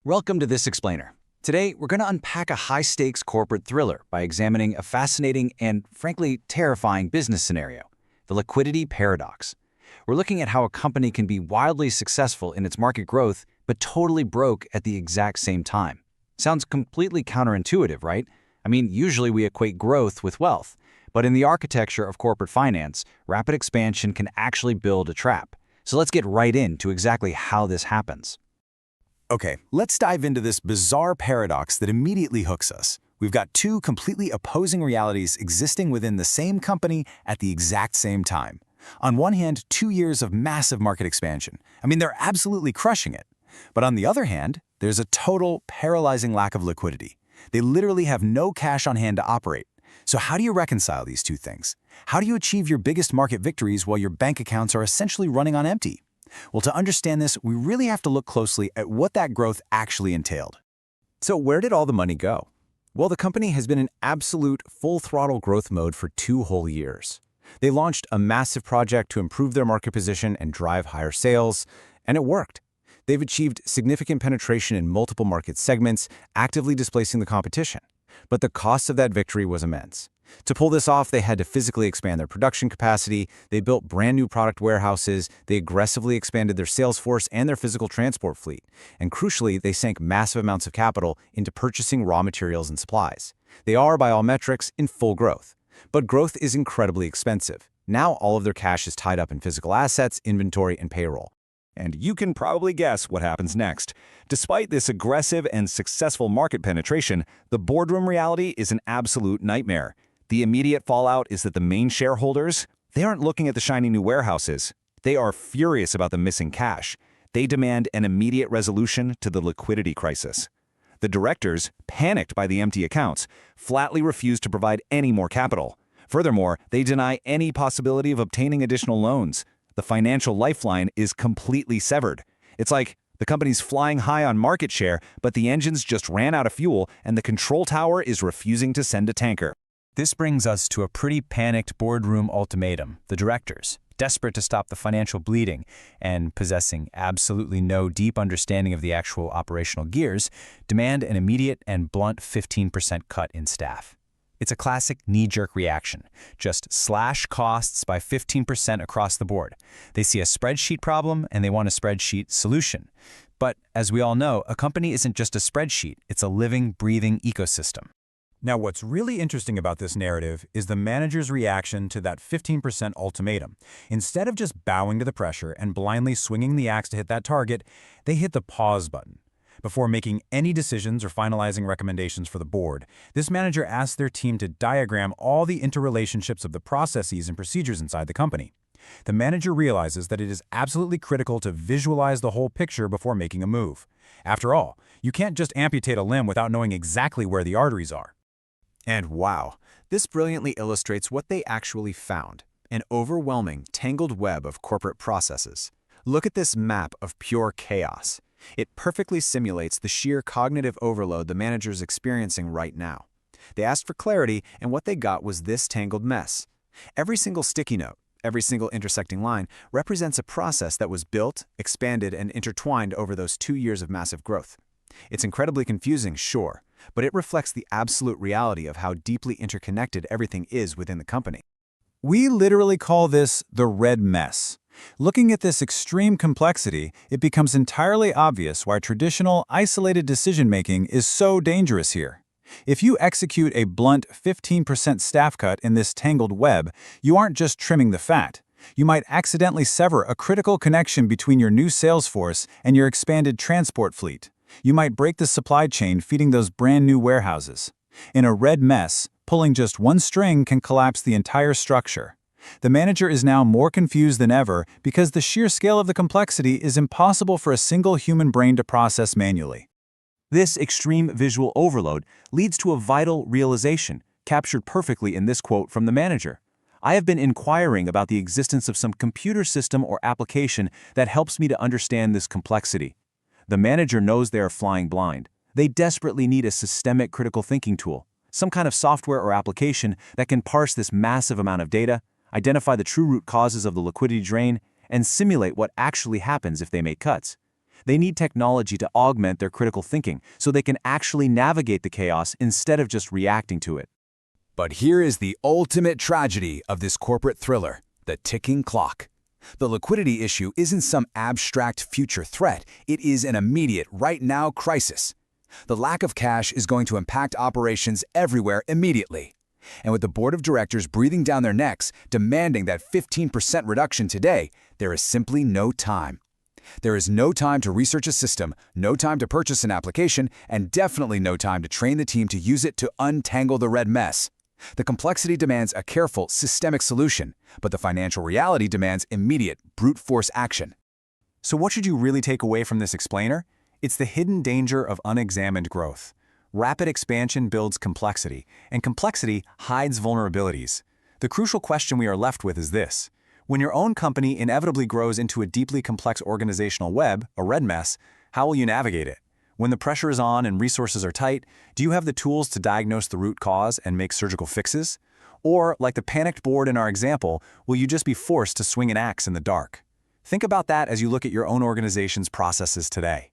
Welcome to This Explainer. Today, we're going to unpack a high-stakes corporate thriller by examining a fascinating and, frankly, terrifying business scenario, the liquidity paradox. We're looking at how a company can be wildly successful in its market growth, but totally broke at the exact same time. Sounds completely counterintuitive, right? I mean, usually we equate growth with wealth, but in the architecture of corporate finance, rapid expansion can actually build a trap. So let's get right into exactly how this happens. Okay, let's dive into this bizarre paradox that immediately hooks us. We've got two completely opposing realities existing within the same company at the exact same time. On one hand, 2 years of massive market expansion. I mean, they're absolutely crushing it. But on the other hand, there's a total, paralyzing lack of liquidity. They literally have no cash on hand to operate. So how do you reconcile these two things? How do you achieve your biggest market victories while your bank accounts are essentially running on empty? Well, to understand this, we really have to look closely at what that growth actually entailed. So where did all the money go? Well, the company has been in absolute full-throttle growth mode for 2 whole years. They launched a massive project to improve their market position and drive higher sales, and it worked. They've achieved significant penetration in multiple market segments, actively displacing the competition. But the cost of that victory was immense. To pull this off, they had to physically expand their production capacity, they built brand new product warehouses, they aggressively expanded their sales force and their physical transport fleet, and crucially, they sank massive amounts of capital into purchasing raw materials and supplies. They are, by all metrics, in full growth. But growth is incredibly expensive. Now all of their cash is tied up in physical assets, inventory, and payroll. And you can probably guess what happens next. Despite this aggressive and successful market penetration, the boardroom reality is an absolute nightmare. The immediate fallout is that the main shareholders, they aren't looking at the shiny new warehouses. They are furious about the missing cash. They demand an immediate resolution to the liquidity crisis. The directors, panicked by the empty accounts, flatly refuse to provide any more capital. Furthermore, they deny any possibility of obtaining additional loans. The financial lifeline is completely severed. It's like the company's flying high on market share, but the engines just ran out of fuel and the control tower is refusing to send a tanker. This brings us to a pretty panicked boardroom ultimatum. The directors, desperate to stop the financial bleeding and possessing absolutely no deep understanding of the actual operational gears, demand an immediate and blunt 15% cut in staff. It's a classic knee-jerk reaction. Just slash costs by 15% across the board. They see a spreadsheet problem and they want a spreadsheet solution. But as we all know, a company isn't just a spreadsheet, it's a living, breathing ecosystem. Now, what's really interesting about this narrative is the manager's reaction to that 15% ultimatum. Instead of just bowing to the pressure and blindly swinging the axe to hit that target, they hit the pause button. Before making any decisions or finalizing recommendations for the board, this manager asked their team to diagram all the interrelationships of the processes and procedures inside the company. The manager realizes that it is absolutely critical to visualize the whole picture before making a move. After all, you can't just amputate a limb without knowing exactly where the arteries are. And wow, this brilliantly illustrates what they actually found: an overwhelming, tangled web of corporate processes. Look at this map of pure chaos. It perfectly simulates the sheer cognitive overload the manager's experiencing right now. They asked for clarity, and what they got was this tangled mess. Every single sticky note, every single intersecting line represents a process that was built, expanded, and intertwined over those 2 years of massive growth. It's incredibly confusing, sure, but it reflects the absolute reality of how deeply interconnected everything is within the company. We literally call this the red mess. Looking at this extreme complexity, it becomes entirely obvious why traditional, isolated decision-making is so dangerous here. If you execute a blunt 15% staff cut in this tangled web, you aren't just trimming the fat. You might accidentally sever a critical connection between your new sales force and your expanded transport fleet. You might break the supply chain feeding those brand new warehouses. In a red mess, pulling just one string can collapse the entire structure. The manager is now more confused than ever because the sheer scale of the complexity is impossible for a single human brain to process manually. This extreme visual overload leads to a vital realization, captured perfectly in this quote from the manager. I have been inquiring about the existence of some computer system or application that helps me to understand this complexity. The manager knows they are flying blind. They desperately need a systemic critical thinking tool, some kind of software or application that can parse this massive amount of data, identify the true root causes of the liquidity drain, and simulate what actually happens if they make cuts. They need technology to augment their critical thinking so they can actually navigate the chaos instead of just reacting to it. But here is the ultimate tragedy of this corporate thriller, the ticking clock. The liquidity issue isn't some abstract future threat, it is an immediate, right-now crisis. The lack of cash is going to impact operations everywhere immediately. And with the board of directors breathing down their necks, demanding that 15% reduction today, there is simply no time. There is no time to research a system, no time to purchase an application, and definitely no time to train the team to use it to untangle the red mess. The complexity demands a careful, systemic solution, but the financial reality demands immediate, brute force action. So what should you really take away from this explainer? It's the hidden danger of unexamined growth. Rapid expansion builds complexity, and complexity hides vulnerabilities. The crucial question we are left with is this. When your own company inevitably grows into a deeply complex organizational web, a red mess, how will you navigate it? When the pressure is on and resources are tight, do you have the tools to diagnose the root cause and make surgical fixes? Or, like the panicked board in our example, will you just be forced to swing an axe in the dark? Think about that as you look at your own organization's processes today.